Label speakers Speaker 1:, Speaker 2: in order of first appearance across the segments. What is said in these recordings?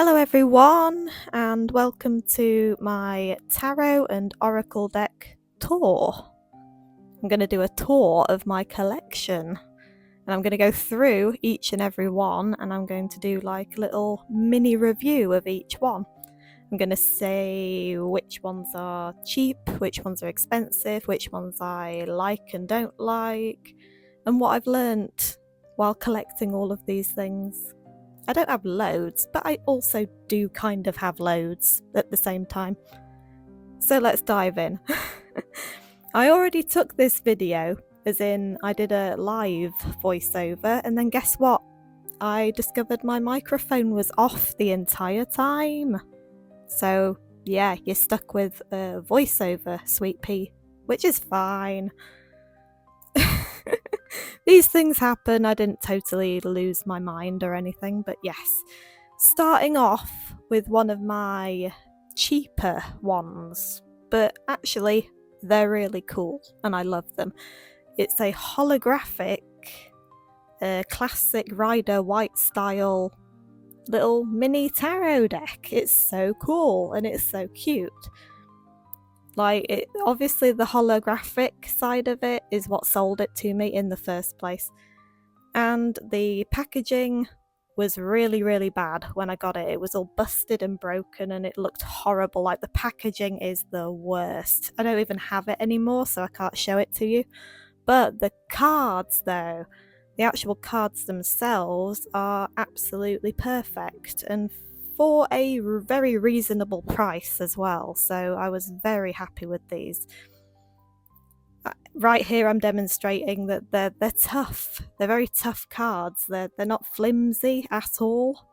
Speaker 1: Hello everyone, and welcome to my tarot and oracle deck tour. I'm going to do a tour of my collection, and I'm going to go through each and every one, and I'm going to do like a little mini review of each one. I'm going to say which ones are cheap, which ones are expensive, which ones I like and don't like, and what I've learnt while collecting all of these things. I don't have loads, but I also do kind of have loads at the same time. So let's dive in. I already took this video, as in I did a live voiceover, and then guess what? I discovered my microphone was off the entire time. So yeah, you're stuck with a voiceover, sweet pea, which is fine. These things happen. I didn't totally lose my mind or anything, but yes. Starting off with one of my cheaper ones, but actually they're really cool and I love them. It's a holographic, classic Rider White style little mini tarot deck. It's so cool and it's so cute. Obviously the holographic side of it is what sold it to me in the first place. And the packaging was really, really bad when I got it. It was all busted and broken and it looked horrible. Like, the packaging is the worst. I don't even have it anymore, so I can't show it to you. But the cards though, the actual cards themselves are absolutely perfect and for a very reasonable price as well, so I was very happy with these. Right here I'm demonstrating that they're tough. They're very tough cards. They're not flimsy at all.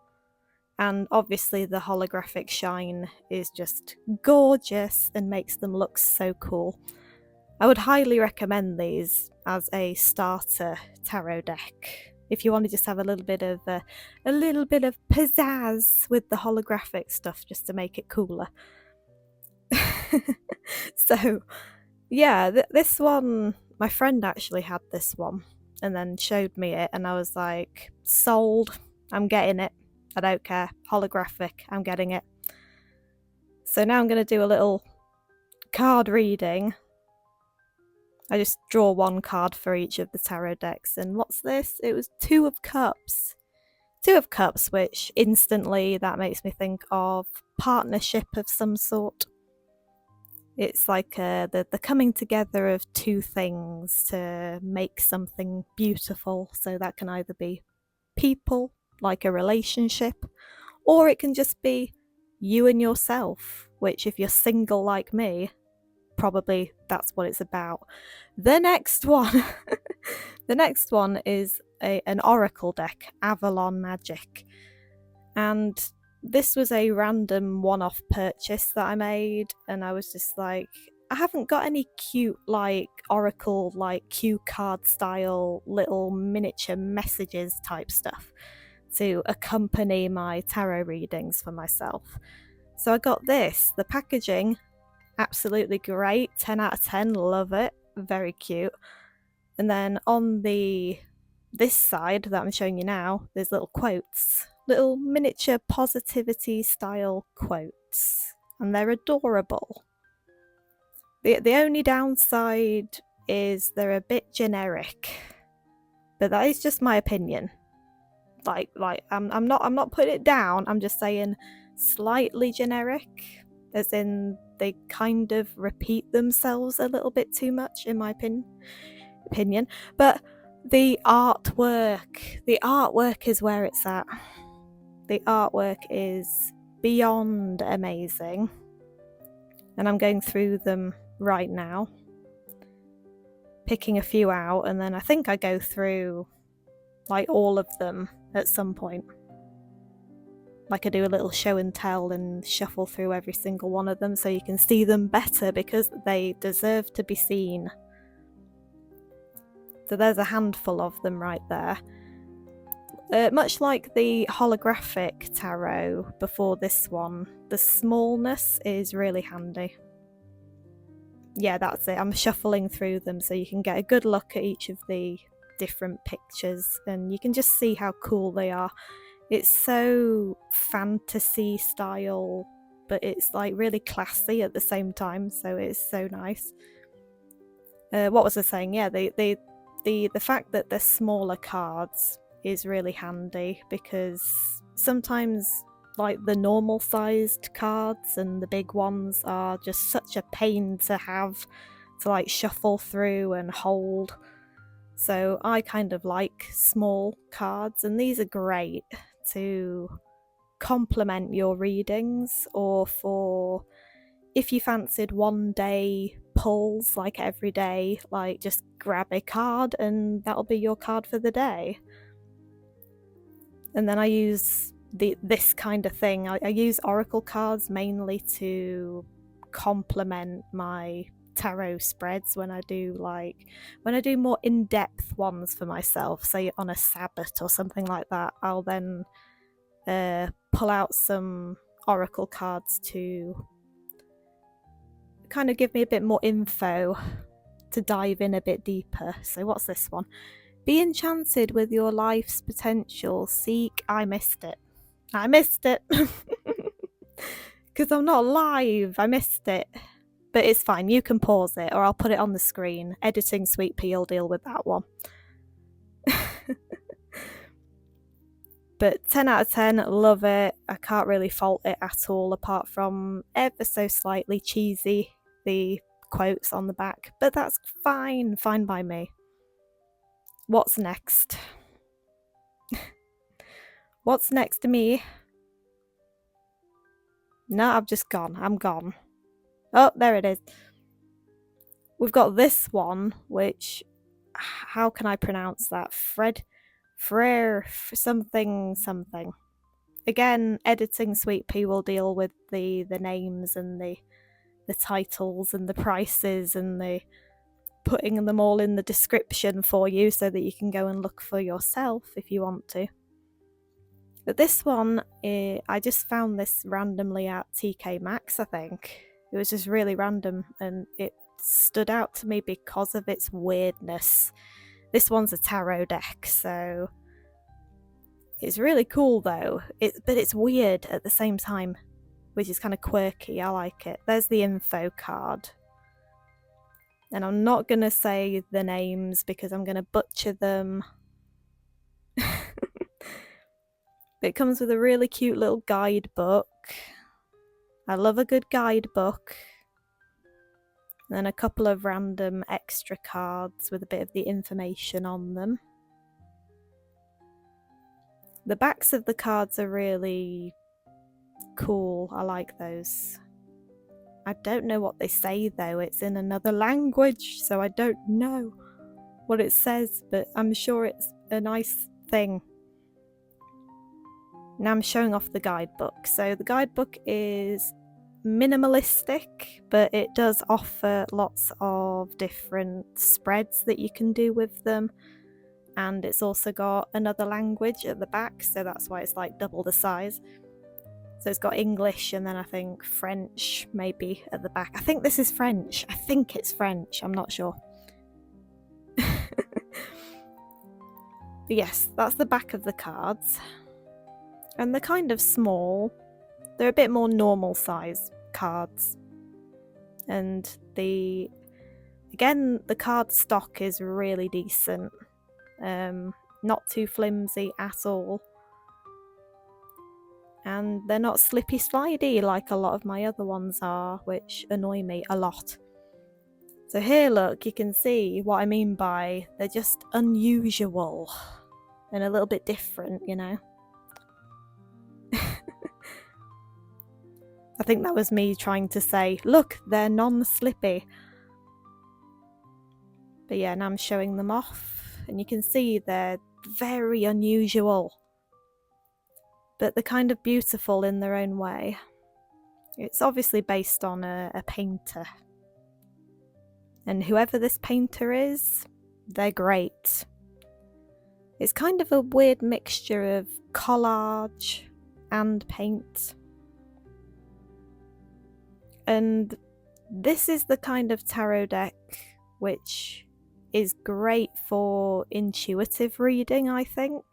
Speaker 1: And obviously the holographic shine is just gorgeous and makes them look so cool. I would highly recommend these as a starter tarot deck. If you want to just have a little bit of pizzazz with the holographic stuff, just to make it cooler. So, yeah, this one, my friend actually had this one, and then showed me it, and I was like, sold. I'm getting it. I don't care. Holographic. I'm getting it. So now I'm going to do a little card reading. I just draw one card for each of the tarot decks, and what's this? It was Two of Cups. Two of Cups, which instantly that makes me think of partnership of some sort. It's like the coming together of two things to make something beautiful. So that can either be people, like a relationship, or it can just be you and yourself, which if you're single like me, probably that's what it's about. The next one the next one is an oracle deck, Avalon magic, and this was a random one-off purchase that I made, and I was just like, I haven't got any cute like oracle like cue card style little miniature messages type stuff to accompany my tarot readings for myself. So I got this. The packaging, absolutely great, 10 out of 10, love it, very cute. And then on this side that I'm showing you now, there's little quotes, little miniature positivity style quotes, and they're adorable. The only downside is they're a bit generic, but that is just my opinion. I'm not putting it down, I'm just saying slightly generic, as in they kind of repeat themselves a little bit too much in my opinion. But the artwork is where it's at. The artwork is beyond amazing, and I'm going through them right now, picking a few out, and then I think I go through like all of them at some point. Like, I do a little show and tell and shuffle through every single one of them so you can see them better, because they deserve to be seen. So there's a handful of them right there. Much like the holographic tarot before this one, the smallness is really handy. Yeah, that's it. I'm shuffling through them so you can get a good look at each of the different pictures, and you can just see how cool they are. It's so fantasy style, but it's like really classy at the same time, so it's so nice. What was I saying? Yeah, the fact that they're smaller cards is really handy, because sometimes like the normal sized cards and the big ones are just such a pain to have to like shuffle through and hold. So I kind of like small cards, and these are great to complement your readings, or for if you fancied one day pulls like every day, like just grab a card and that'll be your card for the day. And then I use this kind of thing. I use oracle cards mainly to complement my tarot spreads when I do more in-depth ones for myself, say on a Sabbath or something like that. I'll then pull out some oracle cards to kind of give me a bit more info to dive in a bit deeper. So what's this one? Be enchanted with your life's potential. Seek. I missed it because I'm not live. I missed it, but it's fine. You can pause it, or I'll put it on the screen. Editing SweetPea will deal with that one. But 10 out of 10, love it. I can't really fault it at all, apart from ever so slightly cheesy, the quotes on the back. But that's fine by me. What's next? What's next to me? No, I've just gone. I'm gone. Oh, there it is. We've got this one, which, how can I pronounce that? Frere something. Again, editing SweetPea will deal with the names and the titles and the prices and the putting them all in the description for you so that you can go and look for yourself if you want to. But this one, I just found this randomly at TK Maxx, I think. It was just really random, and it stood out to me because of its weirdness. This one's a tarot deck, so it's really cool though. But it's weird at the same time, which is kind of quirky. I like it. There's the info card. And I'm not going to say the names because I'm going to butcher them. It comes with a really cute little guidebook. I love a good guidebook. And then a couple of random extra cards with a bit of the information on them. The backs of the cards are really cool. I like those. I don't know what they say though. It's in another language, so I don't know what it says, but I'm sure it's a nice thing. Now I'm showing off the guidebook. So the guidebook is minimalistic, but it does offer lots of different spreads that you can do with them. And it's also got another language at the back, so that's why it's like double the size. So it's got English and then I think French maybe at the back. I think this is French. I think it's French. I'm not sure. But yes, that's the back of the cards. And they're kind of small. They're a bit more normal size cards. And again, the card stock is really decent. Not too flimsy at all. And they're not slippy slidey like a lot of my other ones are, which annoy me a lot. So here, look, you can see what I mean by they're just unusual and a little bit different, you know. I think that was me trying to say, look, they're non-slippy. But yeah, now I'm showing them off, and you can see they're very unusual. But they're kind of beautiful in their own way. It's obviously based on a painter. And whoever this painter is, they're great. It's kind of a weird mixture of collage and paint. And this is the kind of tarot deck which is great for intuitive reading, I think.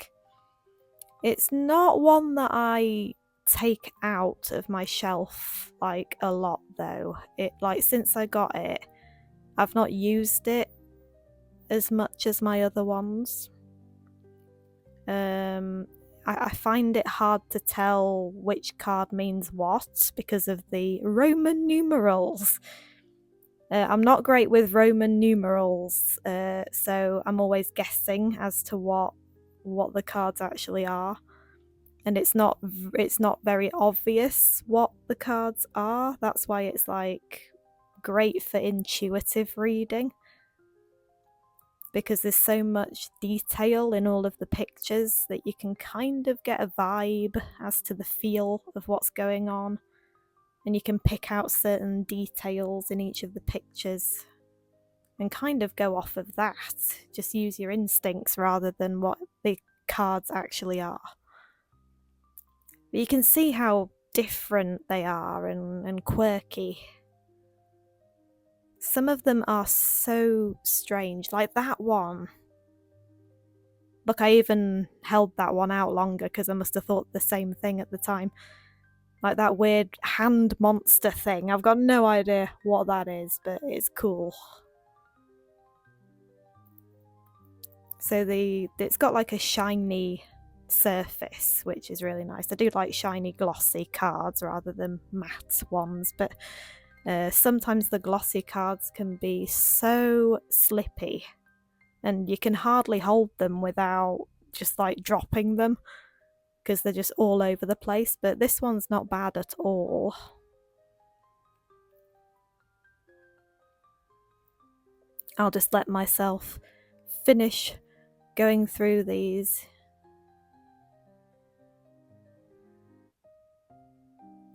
Speaker 1: It's not one that I take out of my shelf like a lot though. It like since I got it, I've not used it as much as my other ones. I find it hard to tell which card means what because of the Roman numerals. I'm not great with Roman numerals, so I'm always guessing as to what the cards actually are. And it's not very obvious what the cards are. That's why it's like great for intuitive reading, because there's so much detail in all of the pictures that you can kind of get a vibe as to the feel of what's going on, and you can pick out certain details in each of the pictures and kind of go off of that. Just use your instincts rather than what the cards actually are. But you can see how different they are and quirky. Some of them are so strange, like that one. Look, I even held that one out longer because I must have thought the same thing at the time. Like that weird hand monster thing. I've got no idea what that is, but it's cool. So it's got like a shiny surface, which is really nice. I do like shiny glossy cards rather than matte ones, but sometimes the glossy cards can be so slippy and you can hardly hold them without just like dropping them because they're just all over the place, but this one's not bad at all. I'll just let myself finish going through these.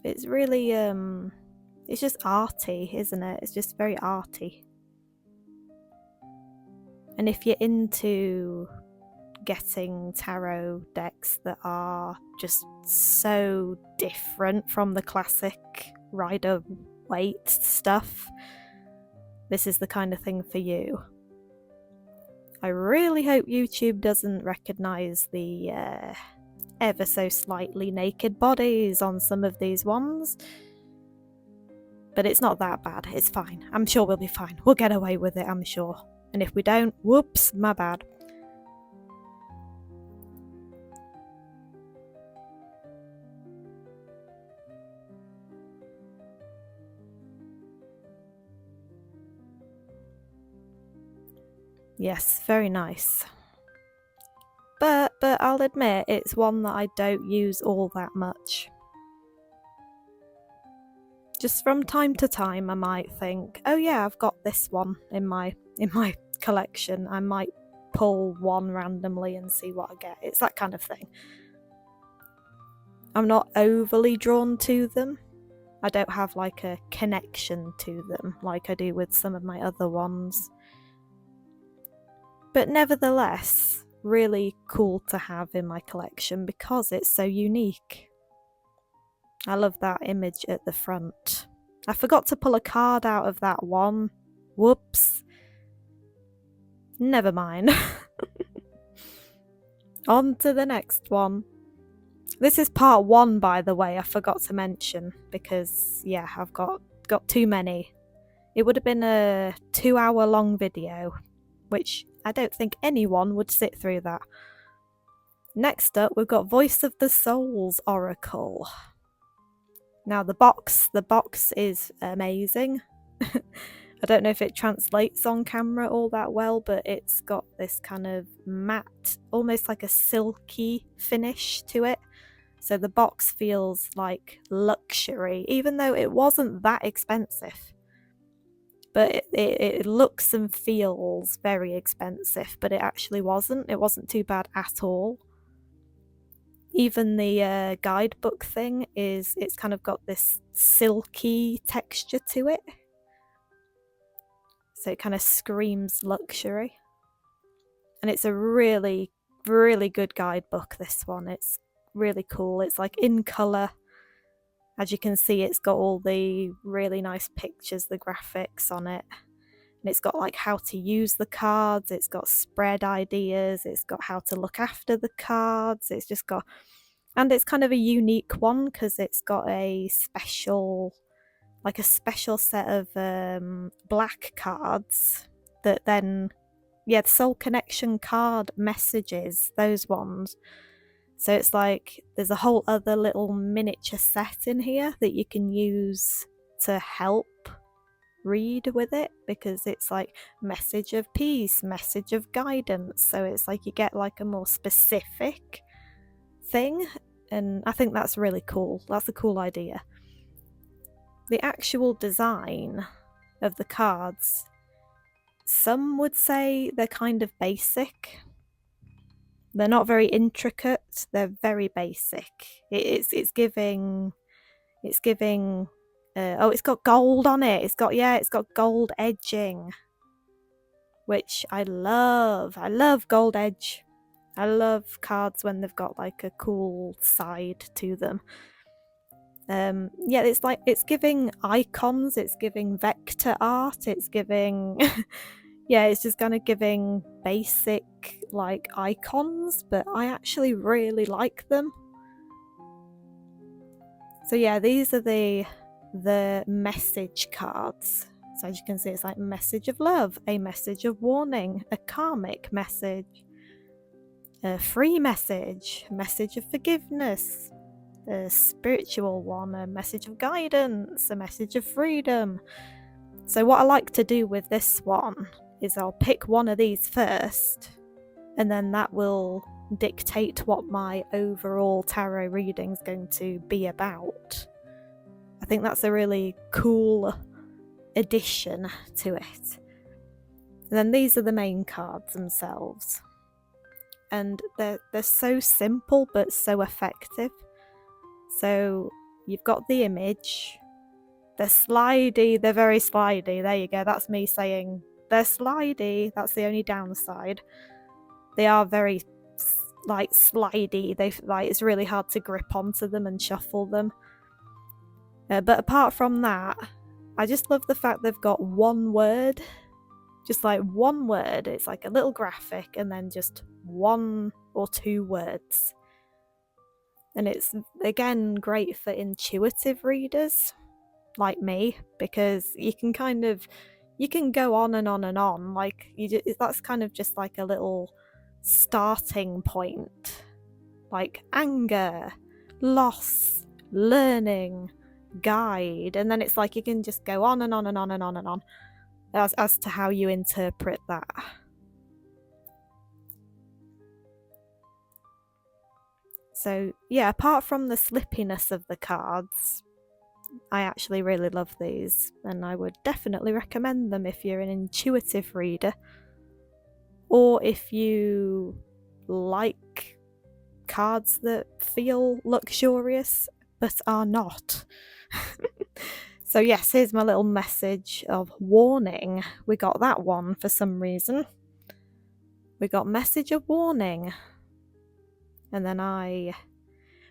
Speaker 1: It's really it's just arty, isn't it? It's just very arty. And if you're into getting tarot decks that are just so different from the classic Rider-Waite stuff, this is the kind of thing for you. I really hope YouTube doesn't recognise the ever so slightly naked bodies on some of these ones. But it's not that bad, it's fine. I'm sure we'll be fine. We'll get away with it, I'm sure. And if we don't, whoops, my bad. Yes, very nice. But I'll admit, it's one that I don't use all that much. Just from time to time I might think, oh yeah, I've got this one in my collection. I might pull one randomly and see what I get. It's that kind of thing. I'm not overly drawn to them. I don't have like a connection to them like I do with some of my other ones. But nevertheless, really cool to have in my collection because it's so unique. I love that image at the front. I forgot to pull a card out of that one. Whoops. Never mind. On to the next one. This is part 1, by the way, I forgot to mention, because, yeah, I've got too many. It would have been a 2-hour-long video, which I don't think anyone would sit through that. Next up, we've got Voice of the Souls Oracle. Now the box is amazing. I don't know if it translates on camera all that well, but it's got this kind of matte, almost like a silky finish to it. So the box feels like luxury, even though it wasn't that expensive. But it looks and feels very expensive, but it actually wasn't. It wasn't too bad at all. Even the guidebook thing it's kind of got this silky texture to it. So it kind of screams luxury. And it's a really, really good guidebook, this one. It's really cool. It's like in colour. As you can see, it's got all the really nice pictures, the graphics on it. And it's got like how to use the cards, it's got spread ideas, it's got how to look after the cards, it's just got, and it's kind of a unique one because it's got a special set of black cards that then, yeah, the soul connection card messages, those ones. So it's like there's a whole other little miniature set in here that you can use to help read with it, because it's like message of peace, message of guidance, so it's like you get like a more specific thing, and I think that's really cool. That's a cool idea. The actual design of the cards, some would say they're kind of basic. They're not very intricate, they're very basic. It's giving oh, it's got gold on it. It's got gold edging, which I love. I love gold edge. I love cards when they've got like a cool side to them. Yeah, it's like it's giving icons, it's giving vector art, it's giving yeah, it's just kind of giving basic like icons, but I actually really like them. So yeah, these are the message cards. So as you can see, it's like message of love, a message of warning, a karmic message, a free message, message of forgiveness, a spiritual one, a message of guidance, a message of freedom. So what I like to do with this one is I'll pick one of these first, and then that will dictate what my overall tarot reading is going to be about. I think that's a really cool addition to it. And then these are the main cards themselves, and they're so simple but so effective. So you've got the image. They're slidey, they're very slidey. There you go, that's me saying they're slidey. That's the only downside. They are very like slidey. It's really hard to grip onto them and shuffle them. But apart from that, I just love the fact they've got one word. Just like one word. It's like a little graphic and then just one or two words. And it's, again, great for intuitive readers like me, because you can go on and on and on. Like, that's kind of just like a little starting point. Like anger, loss, learning, guide, and then it's like you can just go on and on and on and on and on as to how you interpret that. So yeah, apart from the slippiness of the cards, I actually really love these, and I would definitely recommend them if you're an intuitive reader, or if you like cards that feel luxurious but are not. So yes, here's my little message of warning. We got that one for some reason. We got message of warning. And then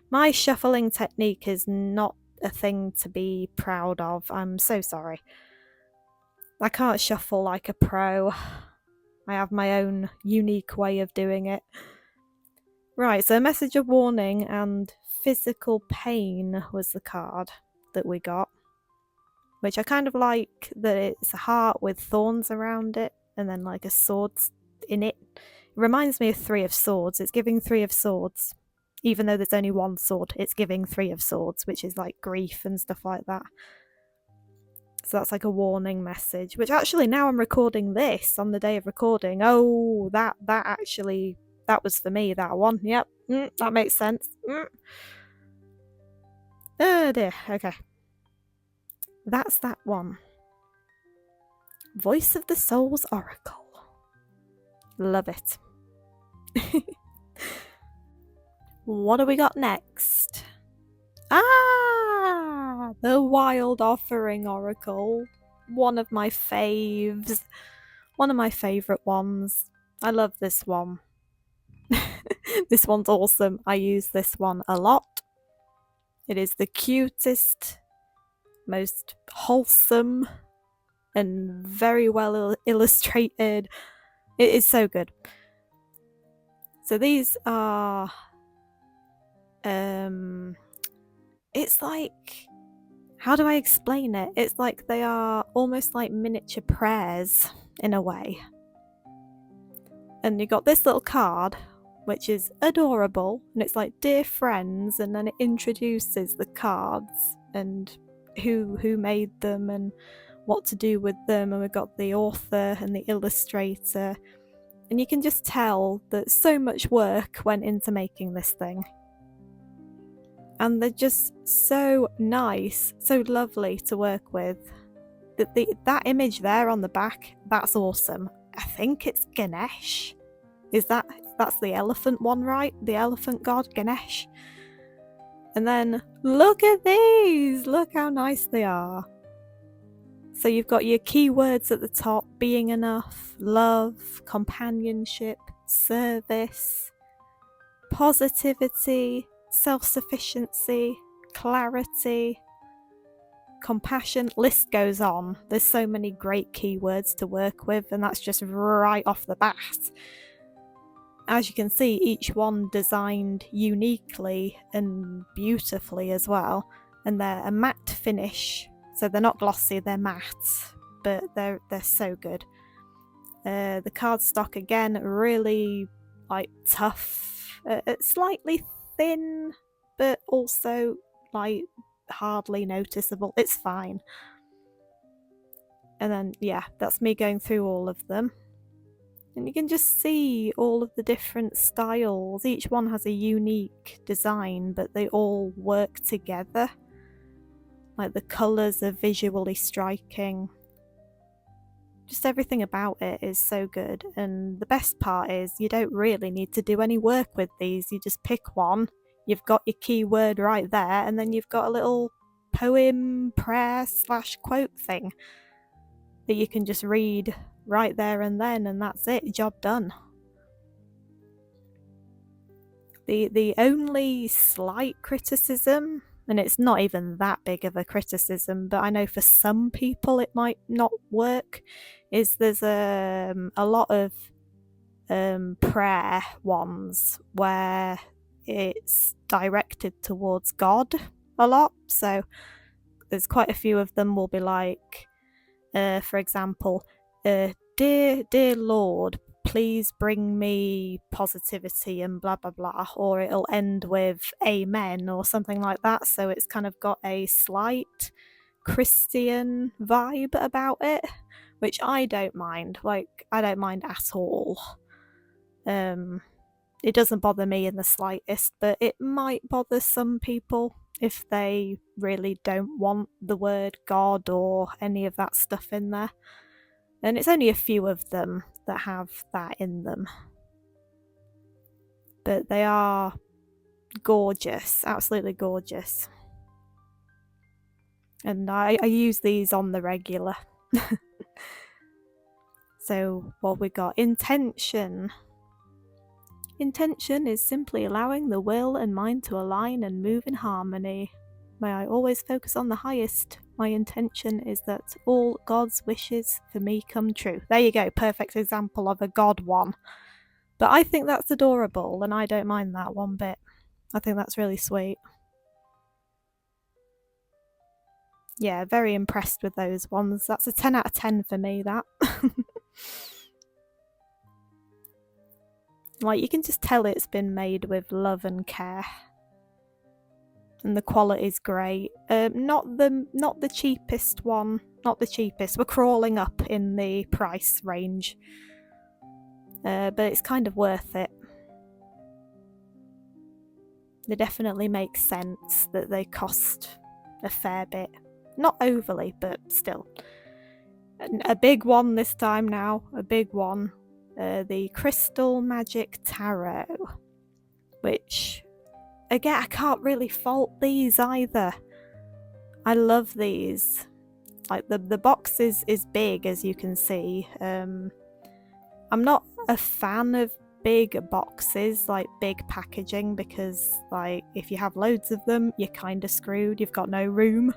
Speaker 1: my shuffling technique is not a thing to be proud of. I'm so sorry. I can't shuffle like a pro. I have my own unique way of doing it. Right, so message of warning and physical pain was the card that we got, which I kind of like that it's a heart with thorns around it and then like a sword in it. It reminds me of Three of Swords. It's giving Three of Swords. Even though there's only one sword, it's giving Three of Swords, which is like grief and stuff like that. So that's like a warning message, which actually now I'm recording this on the day of recording. Oh, that was for me, that one. Yep, that makes sense. Oh dear, okay. That's that one. Voice of the Soul's Oracle. Love it. What do we got next? Ah, the Wild Offering Oracle. One of my faves. One of my favourite ones. I love this one. This one's awesome. I use this one a lot. It is the cutest, most wholesome and very well illustrated. It is so good. So these are it's like, how do I explain it? It's like they are almost like miniature prayers in a way. And you got this little card, which is adorable, and it's like, dear friends, and then it introduces the cards and who made them and what to do with them, and we've got the author and the illustrator, and you can just tell that so much work went into making this thing. And they're just so nice, so lovely to work with. That image there on the back, that's awesome. I think it's Ganesh. That's the elephant one, right? The elephant god, Ganesh. And then look at these! Look how nice they are. So you've got your keywords at the top: being enough, love, companionship, service, positivity, self-sufficiency, clarity, compassion. List goes on. There's so many great keywords to work with, and that's just right off the bat. As you can see, each one designed uniquely and beautifully as well, and they're a matte finish, so they're not glossy, they're matte, but they're so good. The cardstock, again, really like tough, slightly thin, but also like hardly noticeable. It's fine. And then yeah, that's me going through all of them, and you can just see all of the different styles. Each one has a unique design, but they all work together. Like the colours are visually striking. Just everything about it is so good, and the best part is you don't really need to do any work with these. You just pick one, you've got your keyword right there, and then you've got a little poem, prayer / quote thing that you can just read right there and then, and that's it, job done. The only slight criticism, and it's not even that big of a criticism, but I know for some people it might not work, is there's a lot of prayer ones where it's directed towards God a lot. So there's quite a few of them will be like, for example, dear Lord, please bring me positivity and blah blah blah, or it'll end with amen or something like that. So it's kind of got a slight Christian vibe about it, which I don't mind. Like, I don't mind at all. It doesn't bother me in the slightest, but it might bother some people if they really don't want the word God or any of that stuff in there. And it's only a few of them that have that in them. But they are gorgeous, absolutely gorgeous. And I use these on the regular. So what we got? Intention. Intention is simply allowing the will and mind to align and move in harmony. May I always focus on the highest. My intention is that all God's wishes for me come true. There you go, perfect example of a God one. But I think that's adorable, and I don't mind that one bit. I think that's really sweet. Yeah, very impressed with those ones. That's a 10 out of 10 for me, that. Like, you can just tell it's been made with love and care. And the quality's great. Not the cheapest one. Not the cheapest. We're crawling up in the price range. But it's kind of worth it. They definitely make sense that they cost a fair bit. Not overly, but still. A big one this time now. A big one. The Crystal Magic Tarot. Which, again, I can't really fault these either. I love these. Like, the box is big, as you can see. I'm not a fan of big boxes, like big packaging, because like if you have loads of them, you're kind of screwed. You've got no room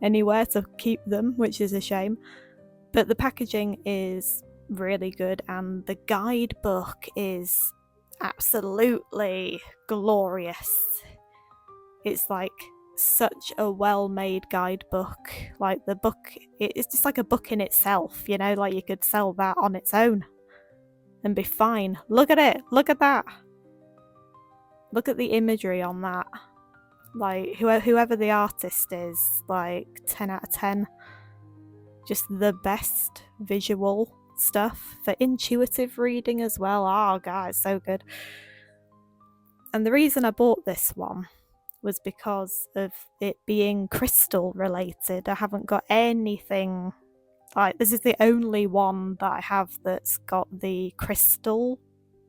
Speaker 1: anywhere to keep them, which is a shame. But the packaging is really good, and the guidebook is absolutely glorious. It's like such a well-made guidebook. Like the book, it's just like a book in itself, you know, like you could sell that on its own and be fine. Look at it, look at that. Look at the imagery on that. Like whoever the artist is, like 10 out of 10. Just the best visual stuff for intuitive reading as well. Oh god, it's so good. And the reason I bought this one was because of it being crystal related. I haven't got anything, like this is the only one that I have that's got the crystal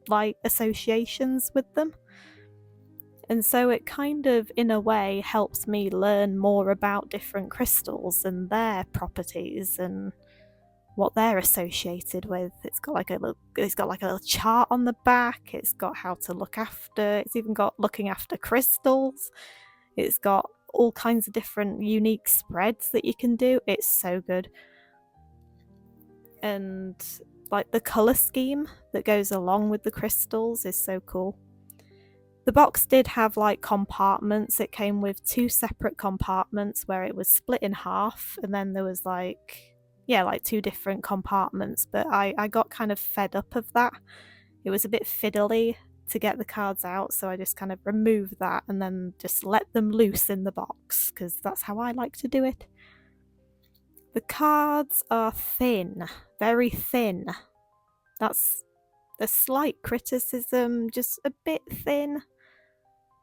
Speaker 1: like associations with them. And so it kind of, in a way, helps me learn more about different crystals and their properties and what they're associated with. It's got like a little chart on the back. It's got how to look after. It's even got looking after crystals. It's got all kinds of different unique spreads that you can do. It's so good. And like the color scheme that goes along with the crystals is so cool. The box did have like compartments. It came with 2 separate compartments where it was split in half, and then there was like 2 different compartments, but I got kind of fed up of that. It was a bit fiddly to get the cards out, so I just kind of removed that and then just let them loose in the box, because that's how I like to do it. The cards are thin, very thin. That's a slight criticism, just a bit thin.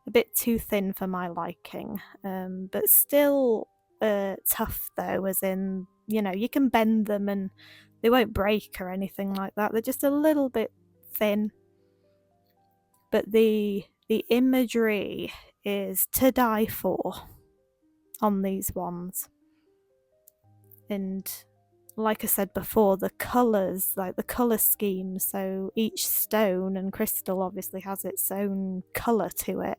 Speaker 1: A bit too thin for my liking, but still tough though, as in, you know, you can bend them and they won't break or anything like that. They're just a little bit thin. But the imagery is to die for on these ones. And like I said before, the colours, like the colour scheme, so each stone and crystal obviously has its own colour to it,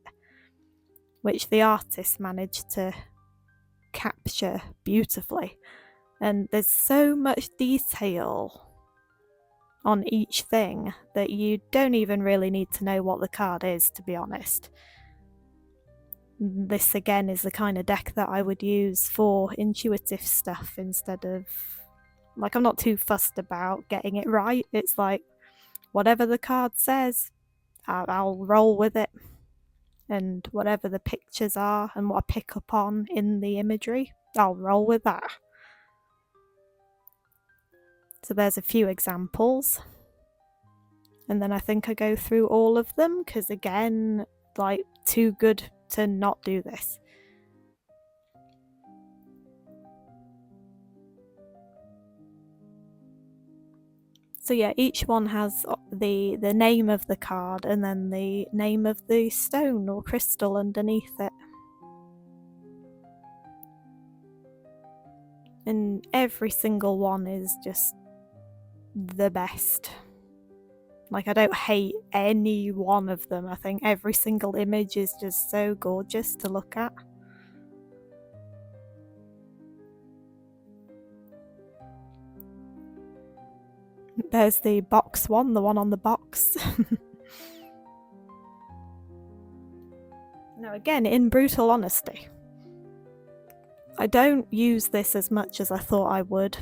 Speaker 1: which the artist managed to capture beautifully. And there's so much detail on each thing that you don't even really need to know what the card is, to be honest. This again is the kind of deck that I would use for intuitive stuff instead of, like, I'm not too fussed about getting it right. It's like, whatever the card says, I'll roll with it. And whatever the pictures are and what I pick up on in the imagery, I'll roll with that. So there's a few examples. And then I think I go through all of them, because again, like, too good to not do this. So yeah, each one has the name of the card and then the name of the stone or crystal underneath it. And every single one is just the best. Like, I don't hate any one of them. I think every single image is just so gorgeous to look at. There's the box one, the one on the box. Now again, in brutal honesty, I don't use this as much as I thought I would,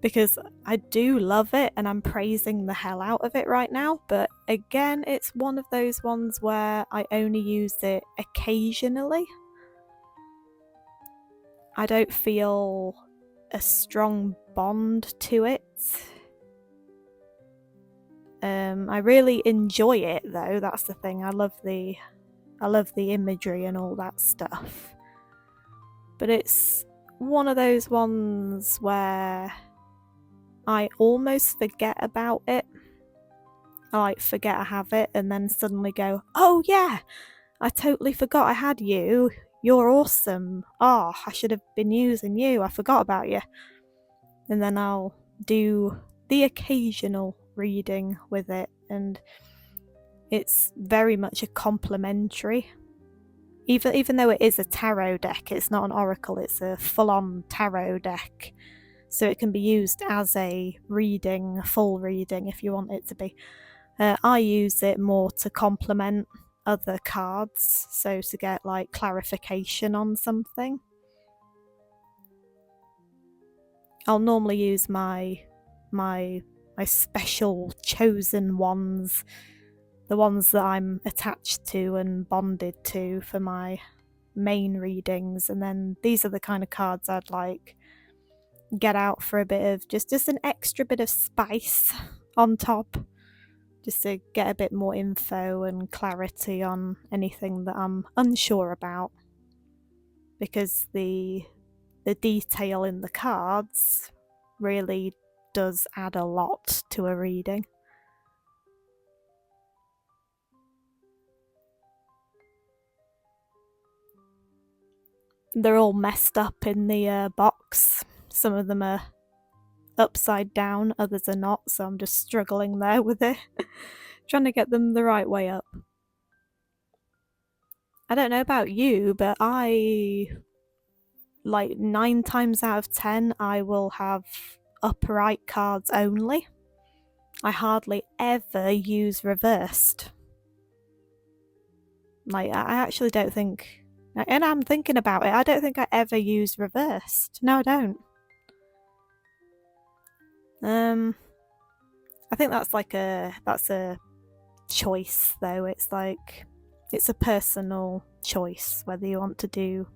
Speaker 1: because I do love it and I'm praising the hell out of it right now, but again, it's one of those ones where I only use it occasionally. I don't feel a strong bond to it. I really enjoy it though, that's the thing. I love the imagery and all that stuff. But it's one of those ones where I almost forget about it. I like forget I have it and then suddenly go, oh yeah, I totally forgot I had you. You're awesome. Oh, I should have been using you. I forgot about you. And then I'll do the occasional reading with it, and it's very much a complementary. Even though it is a tarot deck, it's not an oracle, it's a full-on tarot deck. so it can be used as a reading, a full reading if you want it to be. I use it more to complement other cards, so to get like clarification on something. I'll normally use my special chosen ones, the ones that I'm attached to and bonded to for my main readings, and then these are the kind of cards I'd like get out for a bit of just an extra bit of spice on top, just to get a bit more info and clarity on anything that I'm unsure about, because the detail in the cards really does add a lot to a reading. They're all messed up in the box. Some of them are upside down, others are not, so I'm just struggling there with it. Trying to get them the right way up. I don't know about you, but I, like 9 times out of 10, I will have upright cards only. I hardly ever use reversed. Like, I actually don't think, and I'm thinking about it, I don't think I ever use reversed. No, I don't. I think that's a choice though. It's like, it's a personal choice whether you want to do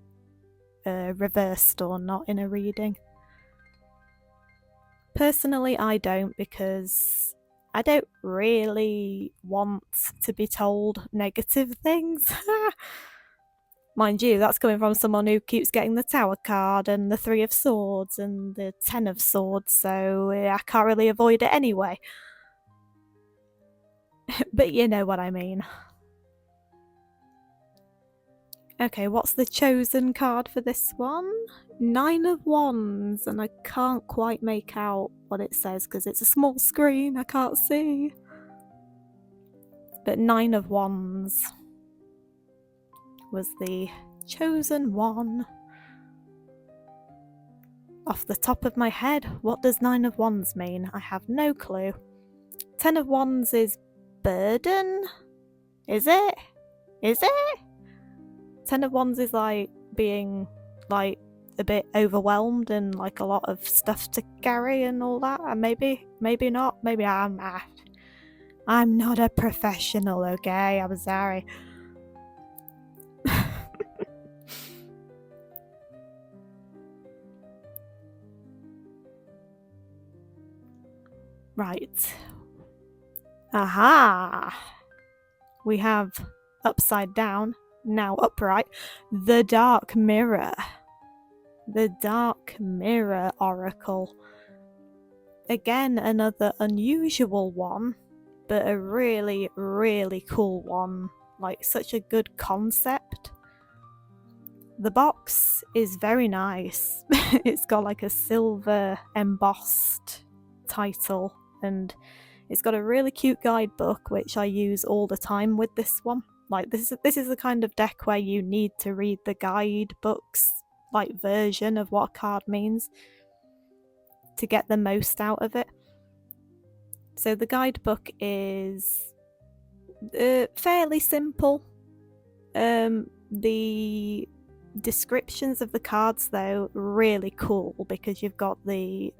Speaker 1: reversed or not in a reading. Personally, I don't, because I don't really want to be told negative things. Mind you, that's coming from someone who keeps getting the Tower card and the 3 of Swords and the 10 of Swords, so I can't really avoid it anyway. But you know what I mean. Okay, what's the chosen card for this one? 9 of Wands, and I can't quite make out what it says because it's a small screen, I can't see. But 9 of Wands was the chosen one. Off the top of my head, what does 9 of Wands mean? I have no clue. 10 of Wands is burden? Is it? Is it? 10 of Wands is like being like a bit overwhelmed and like a lot of stuff to carry and all that. And maybe not. Maybe I'm not a professional, okay? I'm sorry. Right. Aha! We have upside down, now upright, the Dark Mirror. The Dark Mirror Oracle. Again, another unusual one, but a really, really cool one. Like, such a good concept. The box is very nice. It's got like a silver embossed title, and it's got a really cute guidebook, which I use all the time with this one. Like, this is the kind of deck where you need to read the guidebooks, like, version of what a card means to get the most out of it. So the guidebook is fairly simple. The descriptions of the cards though really cool, because you've got the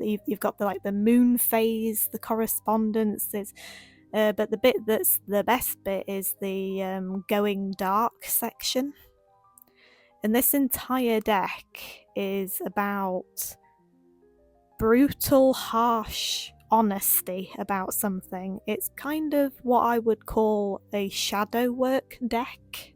Speaker 1: like the moon phase, the correspondences, but the bit that's the best bit is the going dark section. And this entire deck is about brutal, harsh honesty about something. It's kind of what I would call a shadow work deck.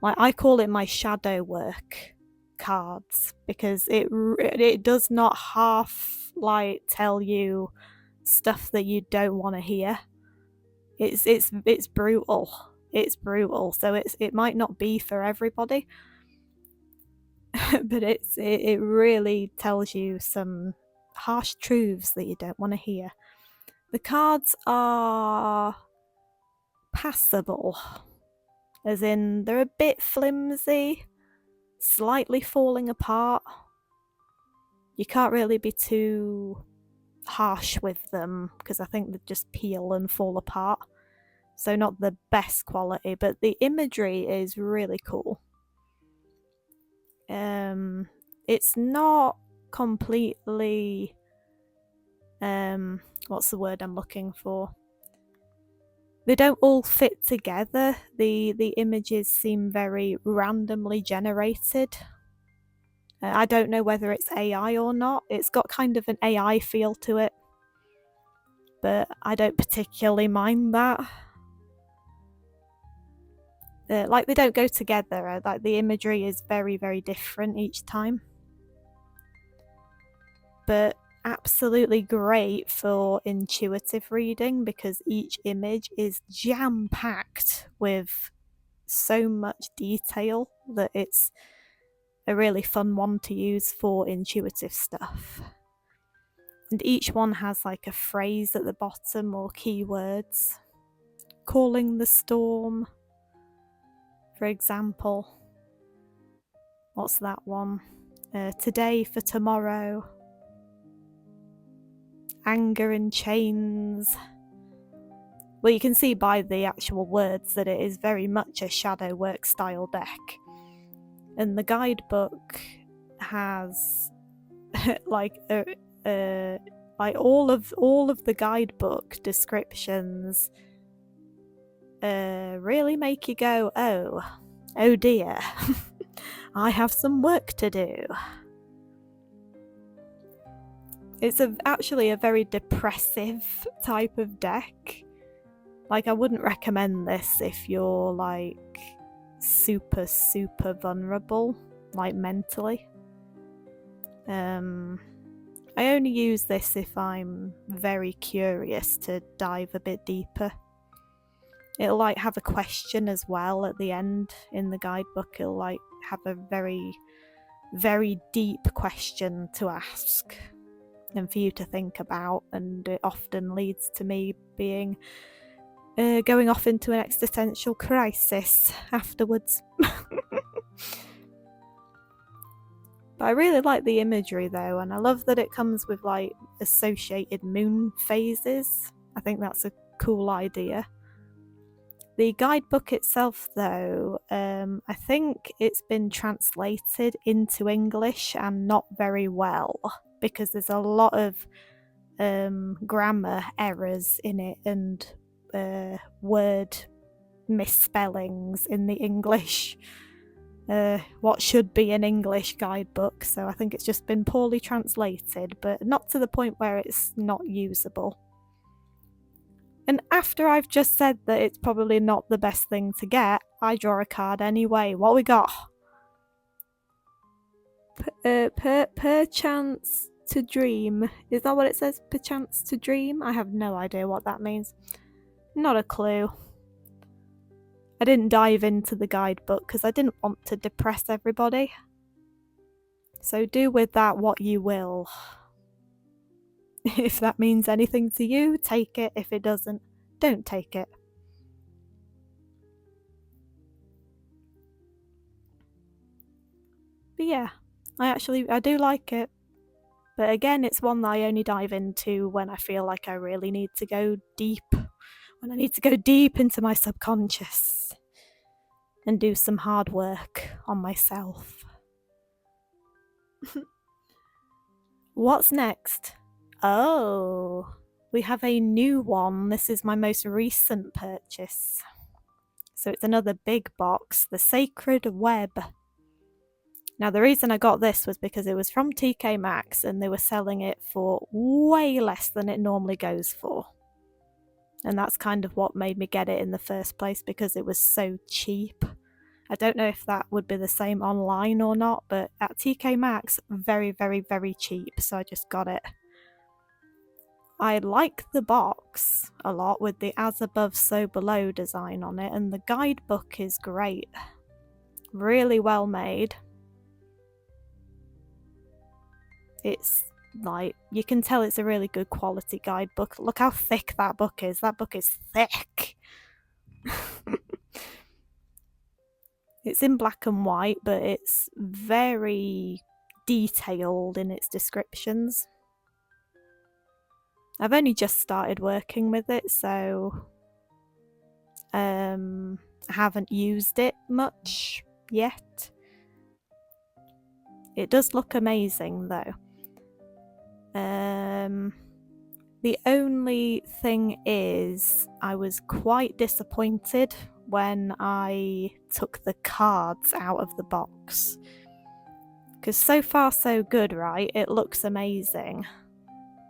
Speaker 1: Like, I call it my shadow work cards, because it does not half like tell you stuff that you don't want to hear. It's brutal. It's brutal. So it might not be for everybody, but it really tells you some harsh truths that you don't want to hear. The cards are passable, as in they're a bit flimsy, slightly falling apart. you can't really be too harsh with them because I think they just peel and fall apart. So not the best quality, but the imagery is really cool. It's not completely what's the word I'm looking for? They don't all fit together. The images seem very randomly generated. I don't know whether it's AI or not. It's got kind of an AI feel to it, but I don't particularly mind that. Like, they don't go together. Like, the imagery is very, very different each time. But absolutely great for intuitive reading because each image is jam-packed with so much detail that it's a really fun one to use for intuitive stuff. And each one has like a phrase at the bottom or keywords. Calling the storm, for example. What's that one? Today for tomorrow. Anger in chains. Well, you can see by the actual words that it is very much a shadow work style deck. And the guidebook has like all of the guidebook descriptions really make you go, oh dear, I have some work to do. It's actually a very depressive type of deck. Like, I wouldn't recommend this if you're like super vulnerable, like mentally. I only use this if I'm very curious to dive a bit deeper. It'll like have a question as well at the end in the guidebook. It'll like have a very, very deep question to ask and for you to think about, and it often leads to me being going off into an existential crisis afterwards. But I really like the imagery though, and I love that it comes with like associated moon phases. I think that's a cool idea. The guidebook itself though, I think it's been translated into English and not very well, because there's a lot of grammar errors in it and word misspellings in the English, what should be an English guidebook. So I think it's just been poorly translated, but not to the point where it's not usable. And after I've just said that it's probably not the best thing to get, I draw a card anyway. What we got? Perchance to dream. Is that what it says? Perchance to dream? I have no idea what that means. Not a clue. I didn't dive into the guidebook because I didn't want to depress everybody. So do with that what you will. If that means anything to you, take it. If it doesn't, don't take it. But yeah, I do like it. But again, it's one that I only dive into when I feel like I really need to go deep. When I need to go deep into my subconscious and do some hard work on myself. What's next? Oh, we have a new one. This is my most recent purchase. So it's another big box, the Sacred Web. Now, the reason I got this was because it was from 𝒃_Maxx and they were selling it for way less than it normally goes for. And that's kind of what made me get it in the first place, because it was so cheap. I don't know if that would be the same online or not, but at 𝒃_Maxx, very, very, very cheap, so I just got it. I like the box a lot with the as above so below design on it, and the guidebook is great. Really well made. It's like, you can tell it's a really good quality guidebook. Look how thick that book is. That book is thick. It's in black and white, but it's very detailed in its descriptions. I've only just started working with it, so I haven't used it much yet. It does look amazing though. The only thing is, I was quite disappointed when I took the cards out of the box. Because so far so good, right? It looks amazing.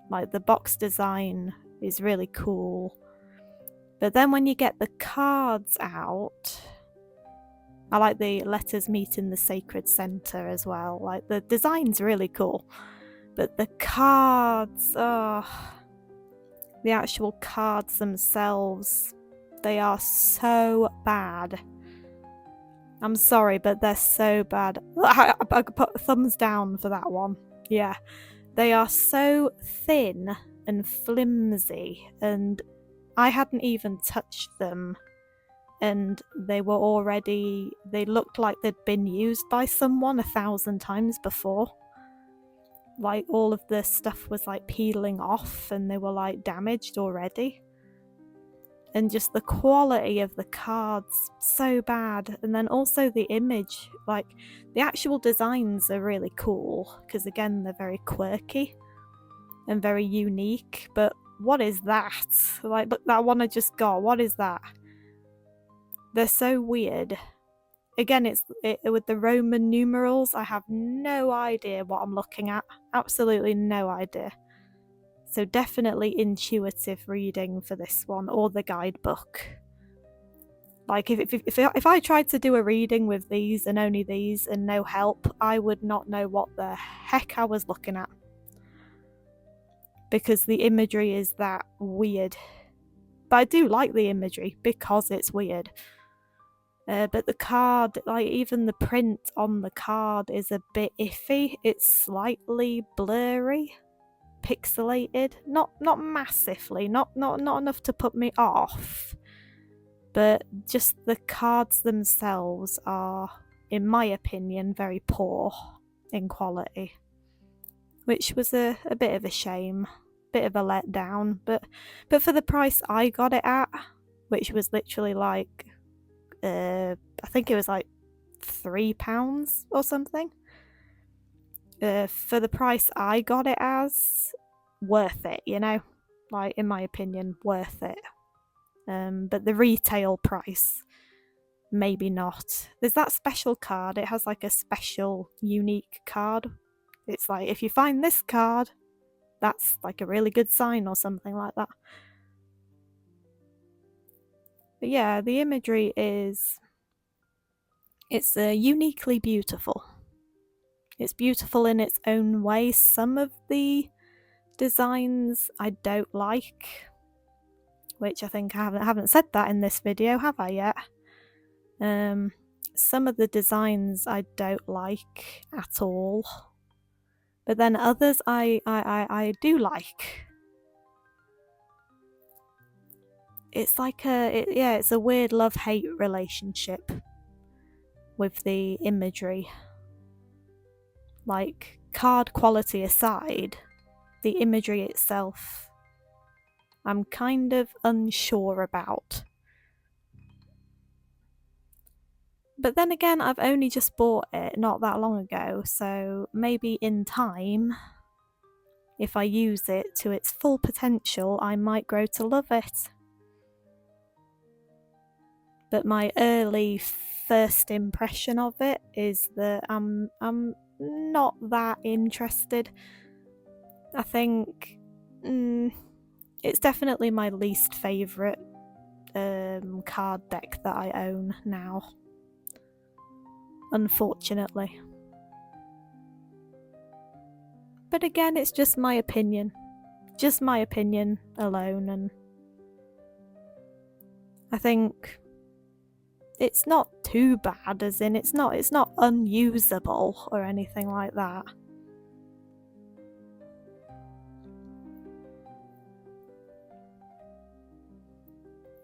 Speaker 1: Like, the box design is really cool. But then when you get the cards out, I like the letters meet in the sacred center as well. Like, the design's really cool. But the cards, the actual cards themselves, they are so bad. I'm sorry, but they're so bad. I could put thumbs down for that one. Yeah. They are so thin and flimsy, and I hadn't even touched them, and they looked like they'd been used by someone 1,000 times before. Like, all of the stuff was like peeling off and they were like damaged already. And just the quality of the cards, so bad. And then also the image, like, the actual designs are really cool, because again, they're very quirky and very unique. But what is that? Like, look, that one I just got, what is that? They're so weird. Again, it's with the Roman numerals. I have no idea what I'm looking at. Absolutely no idea. So definitely intuitive reading for this one, or the guidebook. Like, if I tried to do a reading with these and only these and no help, I would not know what the heck I was looking at. Because the imagery is that weird. But I do like the imagery because it's weird. But the card, like, even the print on the card is a bit iffy. It's slightly blurry, pixelated, not massively, not enough to put me off, but just the cards themselves are, in my opinion, very poor in quality, which was a bit of a shame, bit of a letdown. But for the price I got it at, which was literally like, I think it was like £3 or something. For the price I got it as, worth it, you know? Like, in my opinion, worth it. But the retail price, maybe not. There's that special card. It has like a special, unique card. It's like, if you find this card, that's like a really good sign or something like that. But yeah, the imagery is... it's uniquely beautiful. It's beautiful in its own way. Some of the designs I don't like, which I think I haven't said that in this video, have I yet? Some of the designs I don't like at all, but then others I do like. It's like it's a weird love-hate relationship with the imagery. Like, card quality aside, the imagery itself, I'm kind of unsure about. But then again, I've only just bought it not that long ago, so maybe in time, if I use it to its full potential, I might grow to love it. But my early first impression of it is that I'm not that interested. I think it's definitely my least favourite card deck that I own now, unfortunately. But again, it's just my opinion alone, and I think it's not too bad, as in it's not unusable or anything like that.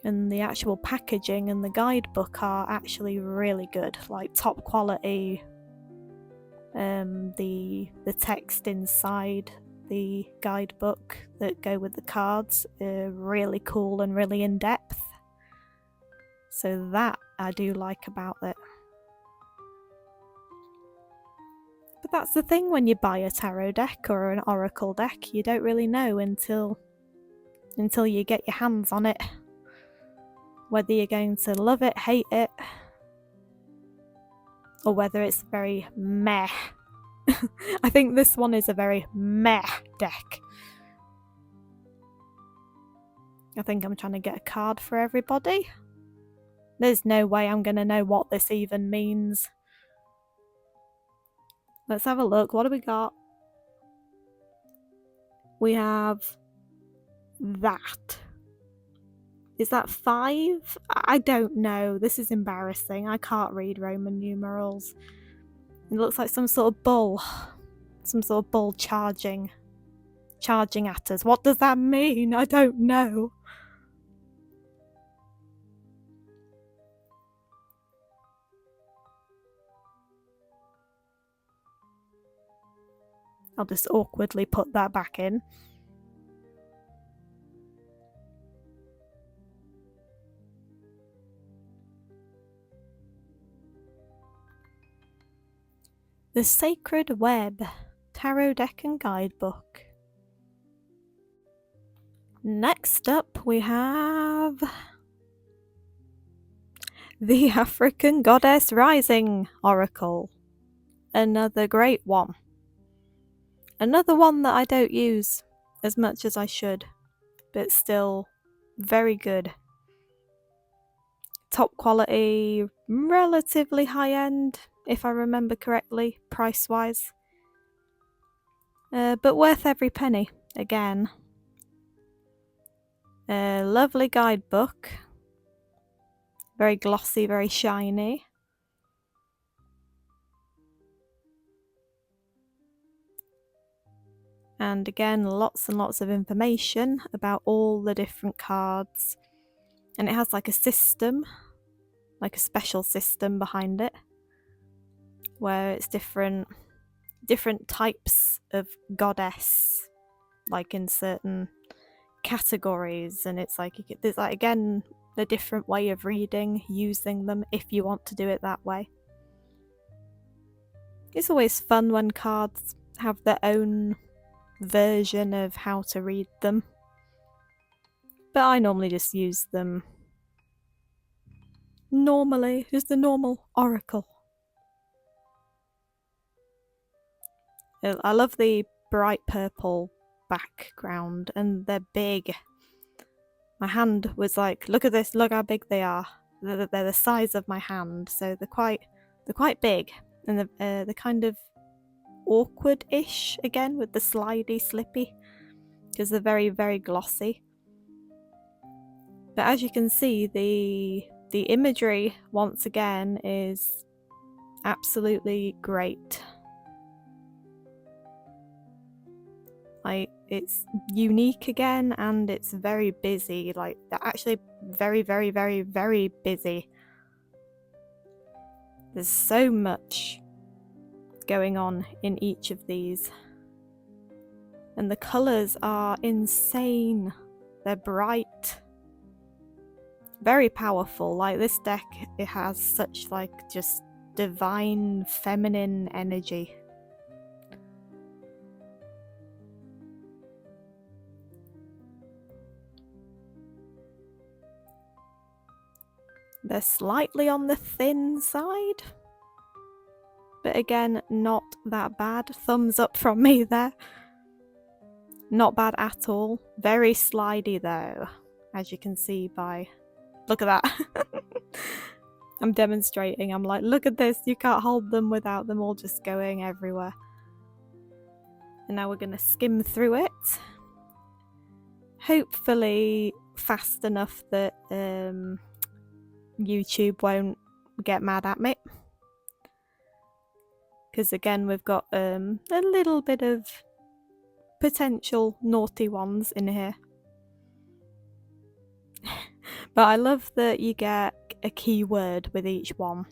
Speaker 1: And the actual packaging and the guidebook are actually really good, like top quality The text inside the guidebook that go with the cards are really cool and really in-depth. So that I do like about it. But that's the thing when you buy a tarot deck or an oracle deck, you don't really know until you get your hands on it whether you're going to love it, hate it, or whether it's very meh. I think this one is a very meh deck. I think I'm trying to get a card for everybody. There's no way I'm going to know what this even means. Let's have a look. What do we got? We have that. Is that 5? I don't know. This is embarrassing. I can't read Roman numerals. It looks like some sort of bull. Some sort of bull charging at us. What does that mean? I don't know. I'll just awkwardly put that back in. The Sacred Web, Tarot Deck and Guidebook. Next up we have the African Goddess Rising Oracle. Another great one. Another one that I don't use as much as I should, but still very good. Top quality, relatively high end, if I remember correctly, price-wise. But worth every penny, again. A lovely guidebook. Very glossy, very shiny. And again, lots and lots of information about all the different cards. And it has like a system, like a special system behind it, where it's different types of goddess, like in certain categories, and it's like there's like again a different way of using them if you want to do it that way. It's always fun when cards have their own version of how to read them, but I normally just use them normally, just the normal oracle. I love the bright purple background, and they're big. My hand was like, look at this, look how big they are. They're the size of my hand, so they're quite big, and they're kind of awkward-ish again with the slidey, slippy, because they're very, very glossy. But as you can see, the imagery once again is absolutely great. Like, it's unique again, and it's very busy. Like, they're actually very, very, very, very busy. There's so much going on in each of these. And the colours are insane. They're bright. Very powerful. Like, this deck, it has such, like, just divine feminine energy. They're slightly on the thin side, but again, not that bad. Thumbs up from me there. Not bad at all. Very slidey though, as you can see by... Look at that. I'm demonstrating. I'm like, look at this. You can't hold them without them all just going everywhere. And now we're going to skim through it. Hopefully fast enough that YouTube won't get mad at me, because again we've got a little bit of potential naughty ones in here. But I love that you get a keyword with each one.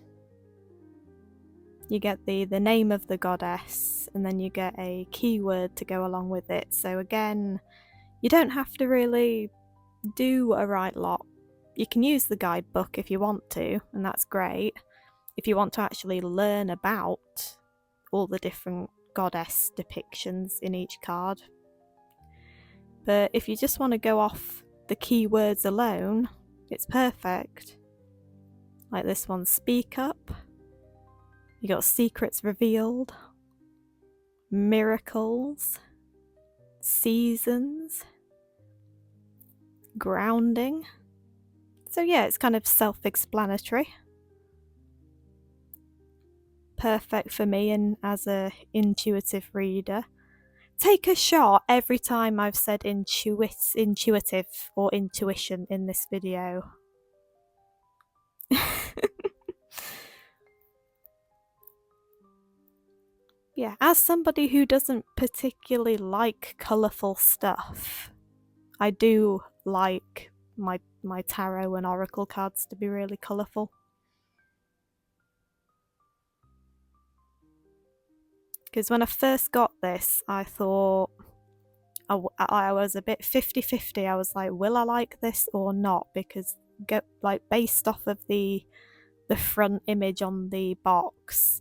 Speaker 1: You get the name of the goddess, and then you get a keyword to go along with it. So again, you don't have to really do a right lot. You can use the guidebook if you want to, and that's great. If you want to actually learn about all the different goddess depictions in each card. But if you just want to go off the keywords alone, it's perfect. Like this one, speak up. You got secrets revealed, miracles, seasons, grounding. So yeah, it's kind of self-explanatory. Perfect for me and as a intuitive reader. Take a shot every time I've said intuitive or intuition in this video. Yeah, as somebody who doesn't particularly like colourful stuff, I do like my tarot and oracle cards to be really colourful. Because when I first got this, I thought I was a bit 50-50. I was like, will I like this or not? Because based off of the front image on the box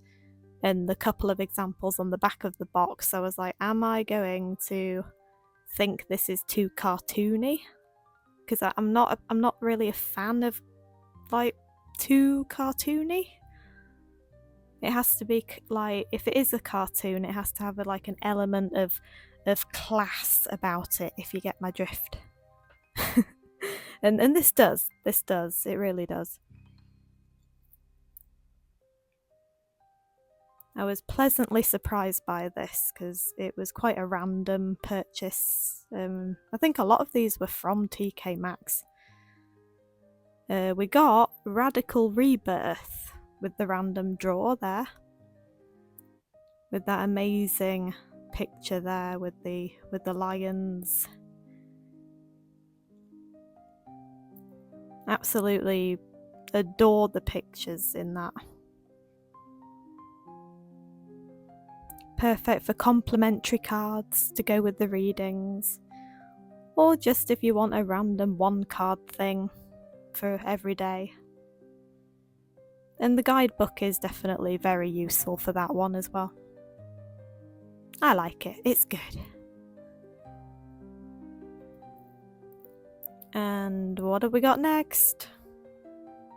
Speaker 1: and the couple of examples on the back of the box, I was like, am I going to think this is too cartoony? Because I'm not really a fan of like too cartoony. It has to be like, if it is a cartoon, it has to have like an element of class about it, if you get my drift. and this does, it really does. I was pleasantly surprised by this because it was quite a random purchase. I think a lot of these were from 𝒃𝑒𝒶𝓁𝒾𝓃𝑔. We got Radical Rebirth with the random draw there, with that amazing picture there with the lions. Absolutely adore the pictures in that. Perfect for complimentary cards to go with the readings, or just if you want a random one card thing for every day. And the guidebook is definitely very useful for that one as well. I like it, it's good. And what have we got next?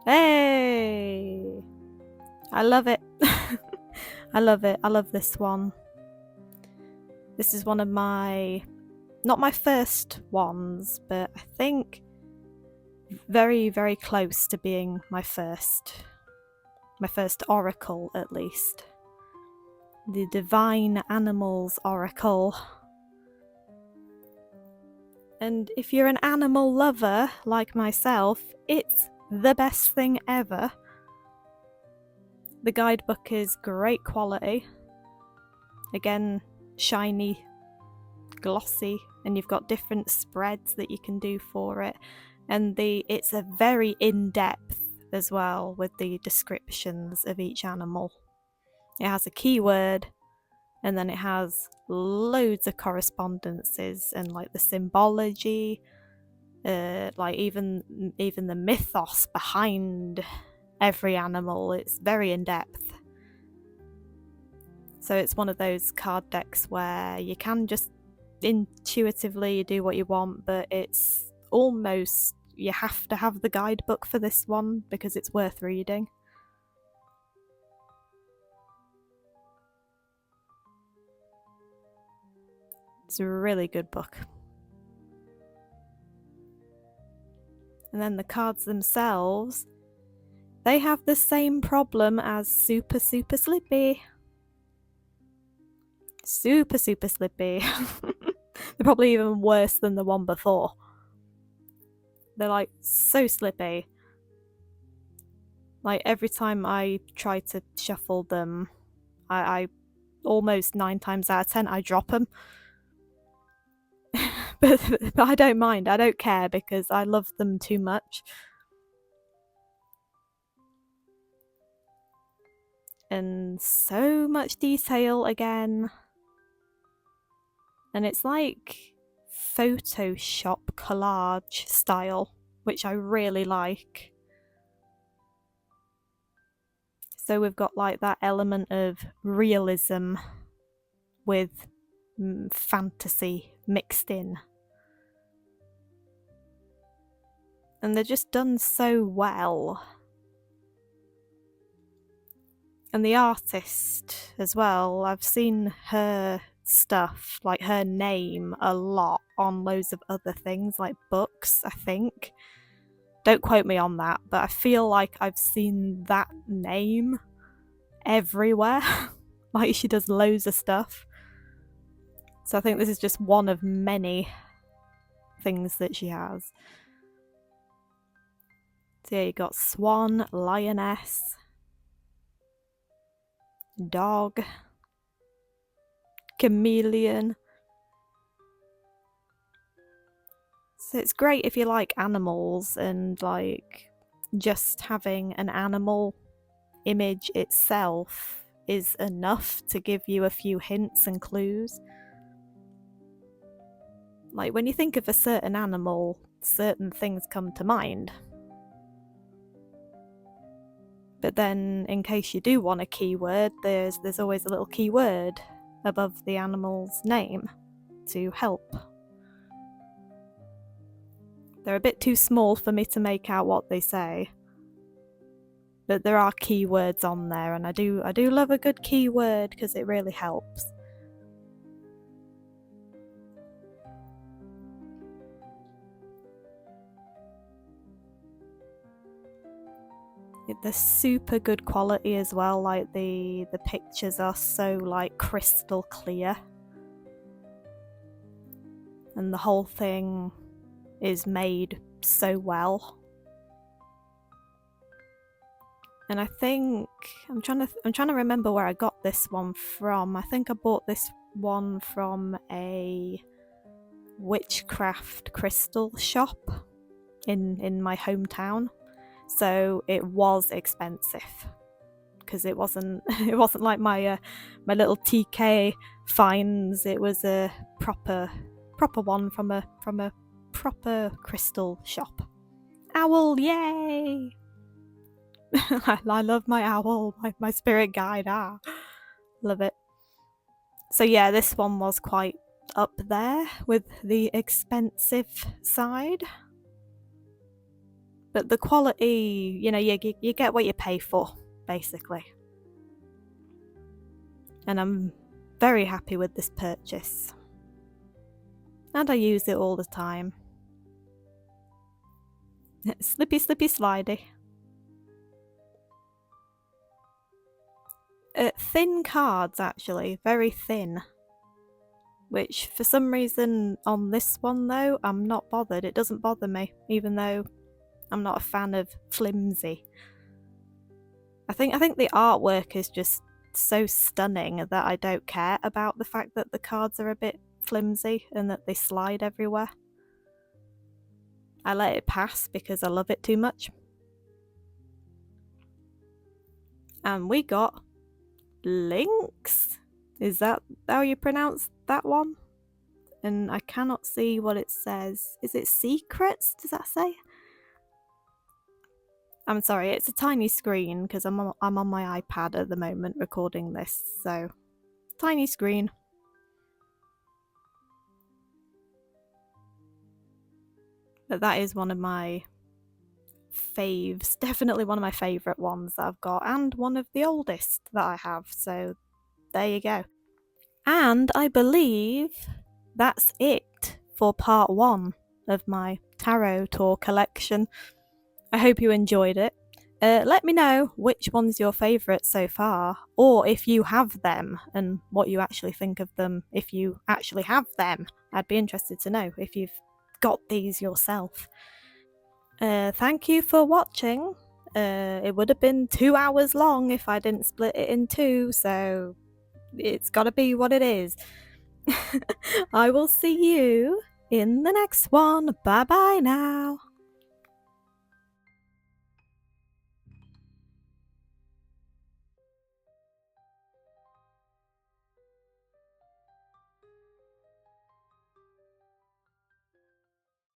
Speaker 1: Hey! I love it. I love it. I love this one. This is one of my, not my first ones, but I think very, very close to being my first oracle at least. The Divine Animals Oracle. And if you're an animal lover like myself, it's the best thing ever. The guidebook is great quality. Again, shiny, glossy, and you've got different spreads that you can do for it. And it's a very in-depth as well with the descriptions of each animal. It has a keyword, and then it has loads of correspondences and like the symbology, like even the mythos behind every animal. It's very in-depth. So it's one of those card decks where you can just intuitively do what you want, but it's almost, you have to have the guidebook for this one because it's worth reading. It's a really good book. And then the cards themselves, they have the same problem as 𝒹𝒶𝓁𝒶𝓊𝓈𝒶𝓁𝒶𝓿𝒃. 𝒹𝒶𝓁𝒶𝓿𝒃. They're probably even worse than the one before. They're like so slippy. Like every time I try to shuffle them, I almost 9 times out of 10 I drop them. but I don't mind, I don't care because I love them too much. And so much detail again. And it's like Photoshop collage style, which I really like. So we've got like that element of realism with fantasy mixed in. And they're just done so well. And the artist as well, I've seen her stuff, like her name, a lot on loads of other things, like books, I think. Don't quote me on that, but I feel like I've seen that name everywhere. Like she does loads of stuff. So I think this is just one of many things that she has. So yeah, you got swan, lioness, dog, chameleon. So it's great if you like animals, and like just having an animal image itself is enough to give you a few hints and clues. Like when you think of a certain animal, certain things come to mind. But then in case you do want a keyword, there's always a little keyword above the animal's name to help. They're a bit too small for me to make out what they say. But there are keywords on there, and I do love a good keyword because it really helps. They're super good quality as well, like the pictures are so like crystal clear. And the whole thing is made so well. And I think I'm trying to remember where I got this one from. I think I bought this one from a witchcraft crystal shop in my hometown. So it was expensive because it wasn't like my little TK finds. It was a proper one from a proper crystal shop. Owl, yay! I love my owl, my spirit guide. Love it. So yeah, this one was quite up there with the expensive side. But the quality, you know, you get what you pay for, basically. And I'm very happy with this purchase. And I use it all the time. Slippy, slippy, slidey. Thin cards, actually. Very thin. Which, for some reason, on this one, though, I'm not bothered. It doesn't bother me, even though I'm not a fan of flimsy. I think the artwork is just so stunning that I don't care about the fact that the cards are a bit flimsy and that they slide everywhere. I let it pass because I love it too much. And we got Lynx. Is that how you pronounce that one? And I cannot see what it says. Is it secrets? Does that say? I'm sorry, it's a tiny screen because I'm on my iPad at the moment recording this, so tiny screen. But that is one of my faves, definitely one of my favourite ones that I've got, and one of the oldest that I have, so there you go. And I believe that's it for part 1 of my tarot tour collection. I hope you enjoyed it. Let me know which one's your favourite so far, or if you have them and what you actually think of them if you actually have them. I'd be interested to know if you've got these yourself. Thank you for watching. It would have been 2 hours long if I didn't split it in 2, so it's gotta be what it is. I will see you in the next one. Bye bye now.